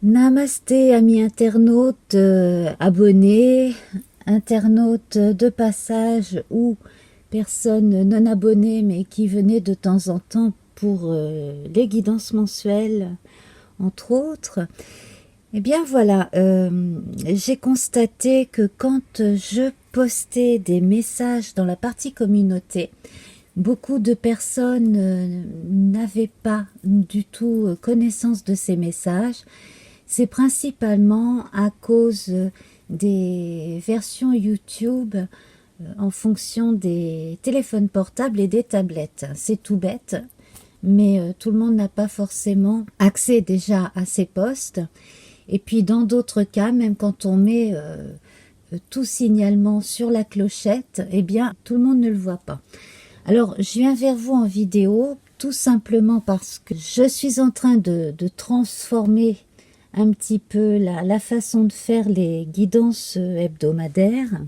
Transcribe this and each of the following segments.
Namasté, amis internautes, abonnés, internautes de passage ou personnes non abonnées mais qui venaient de temps en temps pour les guidances mensuelles, entre autres. Eh bien voilà, j'ai constaté que quand je postais des messages dans la partie communauté, beaucoup de personnes n'avaient pas du tout connaissance de ces messages. C'est principalement à cause des versions YouTube en fonction des téléphones portables et des tablettes. C'est tout bête, mais tout le monde n'a pas forcément accès déjà à ces posts. Et puis dans d'autres cas, même quand on met tout signalement sur la clochette, eh bien tout le monde ne le voit pas. Alors je viens vers vous en vidéo tout simplement parce que je suis en train de transformer un petit peu la façon de faire les guidances hebdomadaires.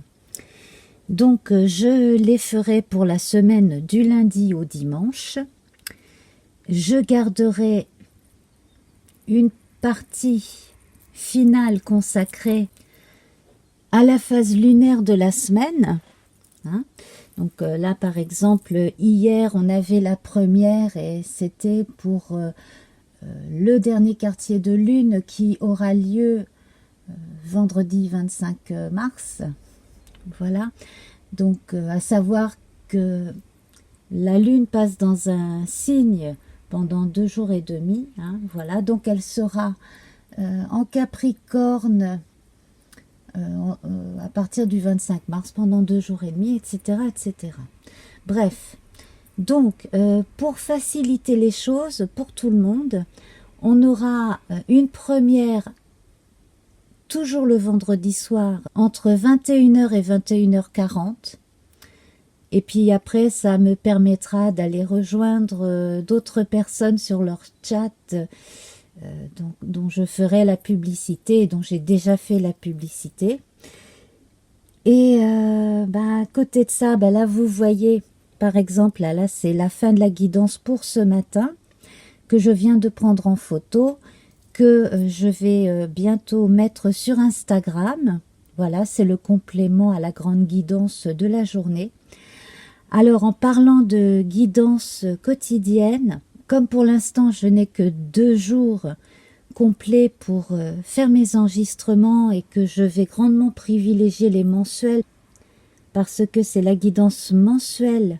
Donc je les ferai pour la semaine du lundi au dimanche. Je garderai une partie finale consacrée à la phase lunaire de la semaine. Donc là par exemple hier on avait la première et c'était pour le dernier quartier de lune qui aura lieu vendredi 25 mars. Voilà, donc à savoir que la lune passe dans un signe pendant 2 jours et demi. Voilà, donc elle sera en Capricorne à partir du 25 mars pendant 2 jours et demi, etc. etc. Bref. Donc, pour faciliter les choses pour tout le monde, on aura une première toujours le vendredi soir entre 21h et 21h40. Et puis après, ça me permettra d'aller rejoindre d'autres personnes sur leur chat dont je ferai la publicité, dont j'ai déjà fait la publicité. Et à côté de ça, là vous voyez... Par exemple, là c'est la fin de la guidance pour ce matin, que je viens de prendre en photo, que je vais bientôt mettre sur Instagram. Voilà, c'est le complément à la grande guidance de la journée. Alors, en parlant de guidance quotidienne, comme pour l'instant je n'ai que 2 jours complets pour faire mes enregistrements et que je vais grandement privilégier les mensuels, parce que c'est la guidance mensuelle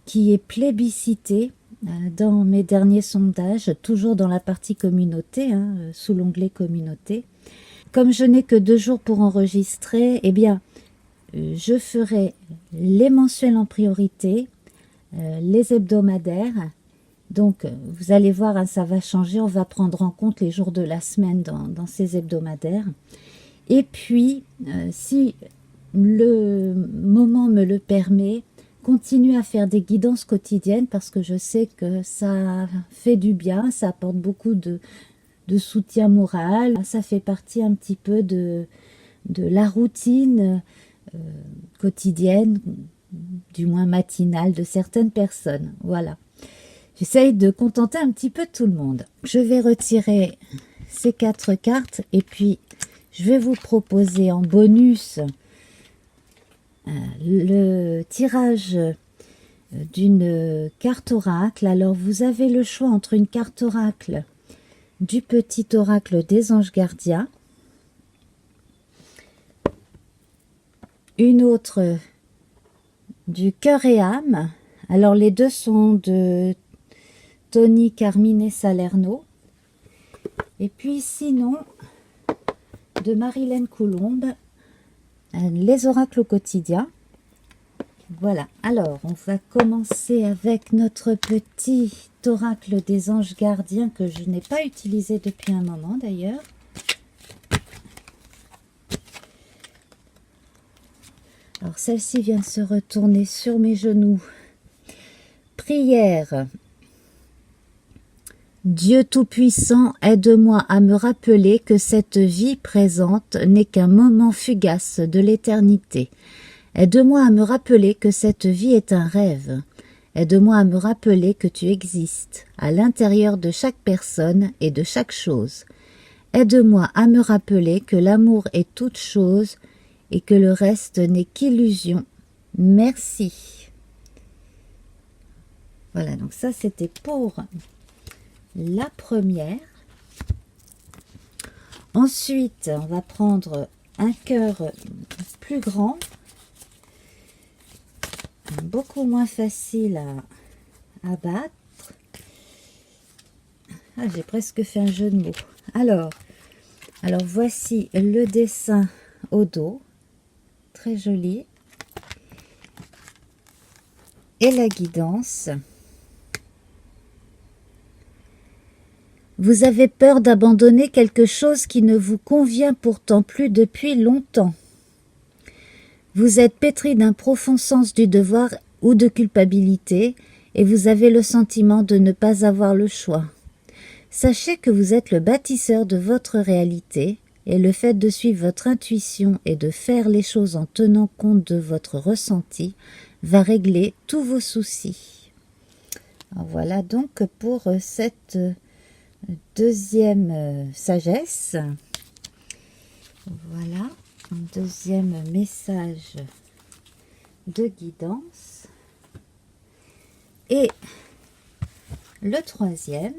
qui est plébiscitée dans mes derniers sondages, toujours dans la partie communauté, sous l'onglet communauté. Comme je n'ai que 2 jours pour enregistrer, eh bien, je ferai les mensuels en priorité, les hebdomadaires. Donc, vous allez voir, ça va changer, on va prendre en compte les jours de la semaine dans ces hebdomadaires. Et puis, si le moment me le permet, continuer à faire des guidances quotidiennes parce que je sais que ça fait du bien, ça apporte beaucoup de soutien moral, ça fait partie un petit peu de la routine quotidienne, du moins matinale de certaines personnes. Voilà, j'essaye de contenter un petit peu tout le monde. Je vais retirer ces 4 cartes et puis je vais vous proposer en bonus le tirage d'une carte oracle. Alors vous avez le choix entre une carte oracle du petit oracle des anges gardiens, une autre du cœur et âme. Alors les deux sont de Tony Carmine Salerno, et puis sinon de Marilène Coulombe, les oracles au quotidien. Voilà, alors on va commencer avec notre petit oracle des anges gardiens que je n'ai pas utilisé depuis un moment d'ailleurs. Alors celle-ci vient de se retourner sur mes genoux. Prière. Dieu Tout-Puissant, aide-moi à me rappeler que cette vie présente n'est qu'un moment fugace de l'éternité. Aide-moi à me rappeler que cette vie est un rêve. Aide-moi à me rappeler que tu existes à l'intérieur de chaque personne et de chaque chose. Aide-moi à me rappeler que l'amour est toute chose et que le reste n'est qu'illusion. Merci. Voilà, donc ça c'était pour la première. Ensuite, on va prendre un cœur plus grand, beaucoup moins facile à battre. Ah, j'ai presque fait un jeu de mots. Alors voici le dessin au dos, très joli, et la guidance. Vous avez peur d'abandonner quelque chose qui ne vous convient pourtant plus depuis longtemps. Vous êtes pétri d'un profond sens du devoir ou de culpabilité et vous avez le sentiment de ne pas avoir le choix. Sachez que vous êtes le bâtisseur de votre réalité et le fait de suivre votre intuition et de faire les choses en tenant compte de votre ressenti va régler tous vos soucis. Alors voilà donc pour cette deuxième sagesse. Voilà, un deuxième message de guidance. Et le troisième,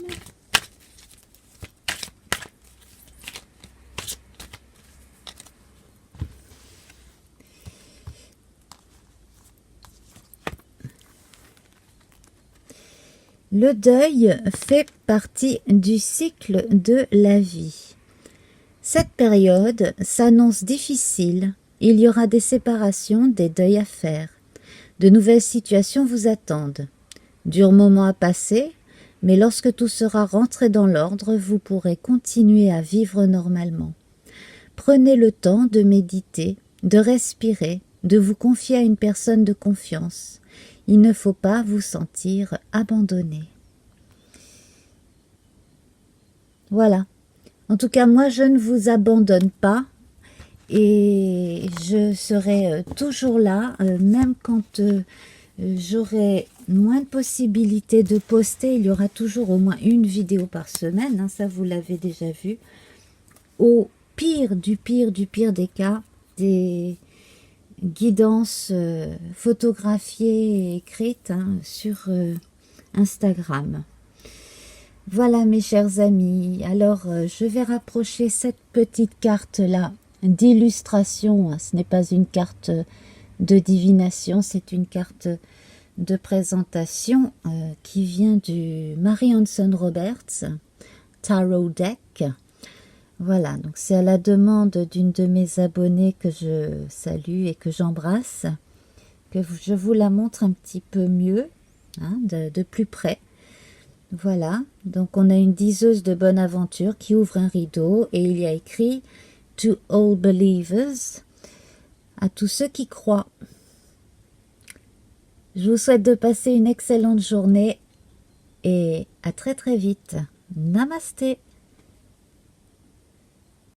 le deuil fait partie du cycle de la vie. Cette période s'annonce difficile. Il y aura des séparations, des deuils à faire. De nouvelles situations vous attendent. Durs moments à passer, mais lorsque tout sera rentré dans l'ordre, vous pourrez continuer à vivre normalement. Prenez le temps de méditer, de respirer, de vous confier à une personne de confiance. Il ne faut pas vous sentir abandonné. Voilà. En tout cas, moi, je ne vous abandonne pas et je serai toujours là, même quand j'aurai moins de possibilités de poster. Il y aura toujours au moins une vidéo par semaine, hein, ça vous l'avez déjà vu. Au pire du pire des cas, des guidances photographiées et écrites sur Instagram. Voilà mes chers amis, alors je vais rapprocher cette petite carte-là d'illustration. Ce n'est pas une carte de divination, c'est une carte de présentation qui vient du Mary Hanson Roberts Tarot Deck. Voilà, donc c'est à la demande d'une de mes abonnées que je salue et que j'embrasse, que je vous la montre un petit peu mieux, de plus près. Voilà, donc on a une diseuse de bonne aventure qui ouvre un rideau et il y a écrit « To all believers », à tous ceux qui croient. Je vous souhaite de passer une excellente journée et à très très vite. Namasté.